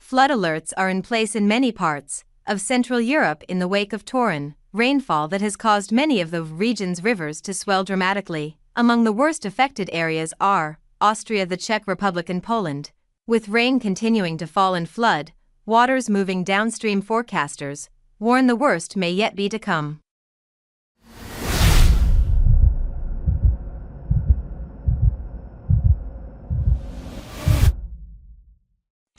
Flood alerts are in place in many parts of Central Europe in the wake of torrential rainfall that has caused many of the region's rivers to swell dramatically. Among the worst affected areas are Austria, the Czech Republic and Poland, with rain continuing to fall and flood waters moving downstream. Forecasters warn the worst may yet be to come.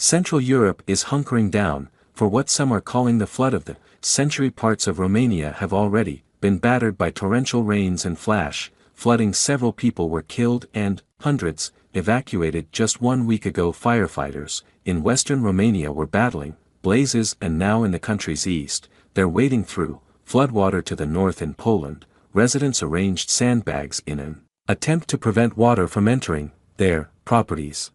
Central Europe is hunkering down for what some are calling the flood of the century. Parts of Romania have already been battered by torrential rains and flash flooding. Several people were killed and hundreds evacuated just 1 week ago. Firefighters in western Romania were battling blazes, and now in the country's east, they're wading through floodwater. To the north in Poland, residents arranged sandbags in an attempt to prevent water from entering their properties.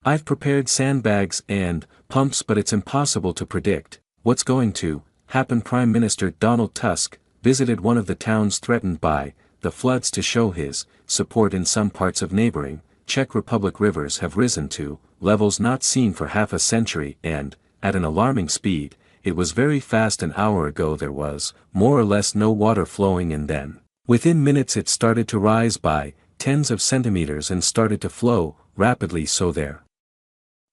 I've prepared sandbags and pumps, but it's impossible to predict what's going to happen. Prime Minister Donald Tusk visited one of the towns threatened by the floods to show his support. In some parts of neighboring Czech Republic, rivers have risen to levels not seen for half a century, and at an alarming speed. It was very fast. An hour ago there was more or less no water flowing, and then within minutes it started to rise by tens of centimeters and started to flow rapidly. So there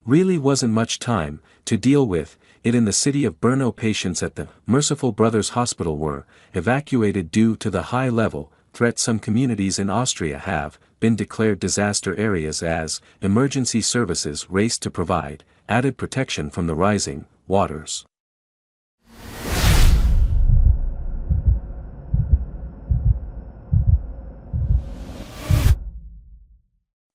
really wasn't much time to deal with it. In the city of Brno, patients at the Merciful Brothers Hospital were evacuated due to the high-level threat. Some communities in Austria have been declared disaster areas as emergency services race to provide added protection from the rising waters.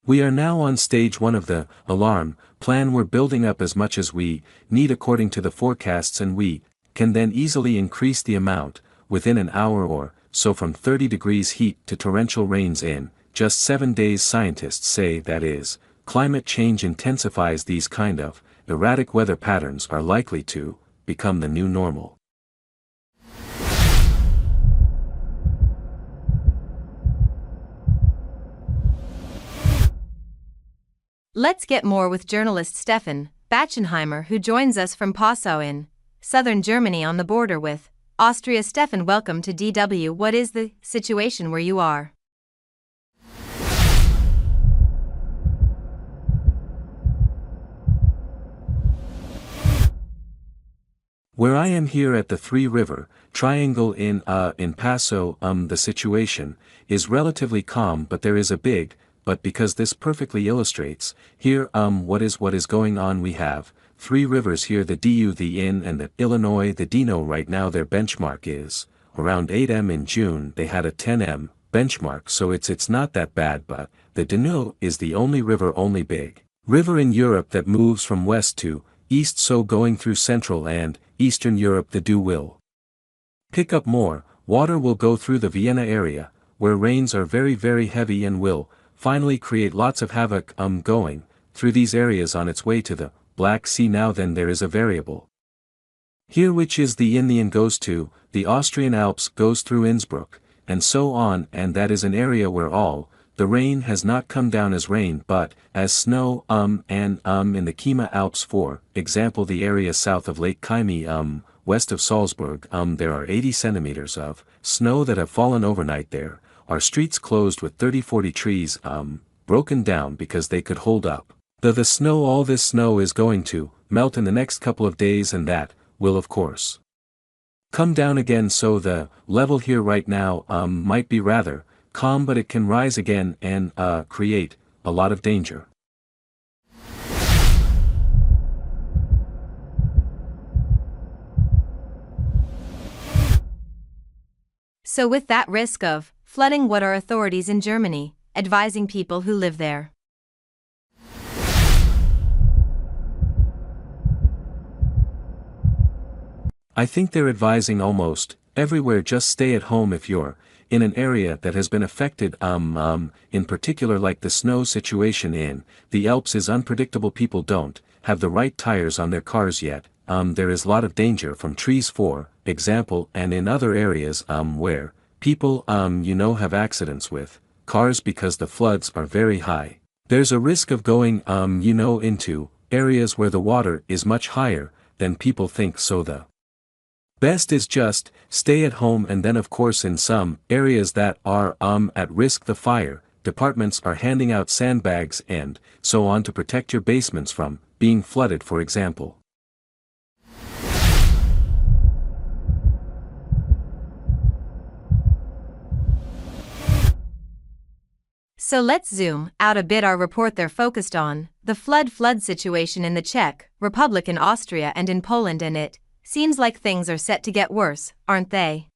We are now on stage 1 of the alarm plan. We're building up as much as we need according to the forecasts, and we can then easily increase the amount within an hour or so, from 30 degrees heat to torrential rains in just 7 days. Scientists say that is, climate change intensifies. These kind of erratic weather patterns are likely to become the new normal. Let's get more with journalist Stefan Bachenheimer, who joins us from Passau in southern Germany on the border with Austria. Stefan, welcome to DW. What is the situation where you are? Where I am here at the Three River Triangle in Passau, the situation is relatively calm, but there is a big but because this perfectly illustrates here what is going on. We have 3 rivers here, the DU, the Inn and the Illinois. The Dino right now their benchmark is around 8 m. In June they had a 10 m benchmark, so it's not that bad. But the Danube is the only big river in Europe that moves from west to east, so going through Central and Eastern Europe the DU will pick up more water, will go through the Vienna area, where rains are very, very heavy, and will finally create lots of havoc going through these areas on its way to the Black Sea. Now then there is a variable here, which is the Inn goes to the Austrian Alps, goes through Innsbruck, and so on, and that is an area where all the rain has not come down as rain but as snow. In the Kima Alps, for example, the area south of Lake Kymi, west of Salzburg, there are 80 centimeters of snow that have fallen overnight. There are streets closed with 30-40 trees broken down because they could hold up the snow. All this snow is going to melt in the next couple of days, and that will of course come down again. So the level here right now might be rather calm, but it can rise again and create a lot of danger. So with that risk of flooding, what are authorities in Germany advising people who live there? I think they're advising almost everywhere, just stay at home if you're in an area that has been affected. In particular, like the snow situation in the Alps is unpredictable. People don't have the right tires on their cars yet. There is a lot of danger from trees, for example, and in other areas where people have accidents with cars because the floods are very high. There's a risk of going into areas where the water is much higher than people think, so the best is just stay at home. And then of course in some areas that are at risk, the fire departments are handing out sandbags and so on to protect your basements from being flooded, for example. So let's zoom out a bit. Our report there focused on the flood situation in the Czech Republic, in Austria, and in Poland, and it seems like things are set to get worse, aren't they?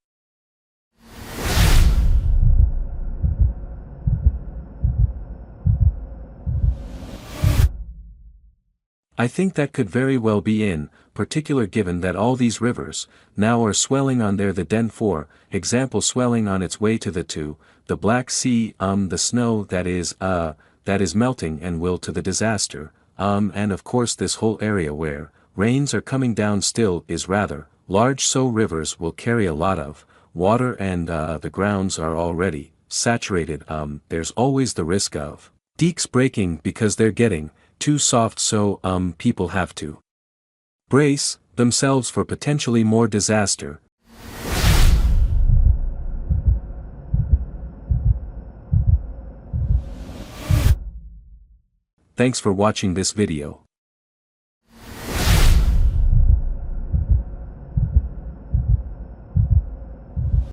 I think that could very well be in particular, given that all these rivers now are swelling on the Den, for example, swelling on its way to the Black Sea, the snow that is melting and will to the disaster, and of course this whole area where rains are coming down still is rather large, so rivers will carry a lot of water, and the grounds are already saturated. There's always the risk of dikes breaking because they're getting too soft, so people have to brace themselves for potentially more disaster. Thanks for watching this video.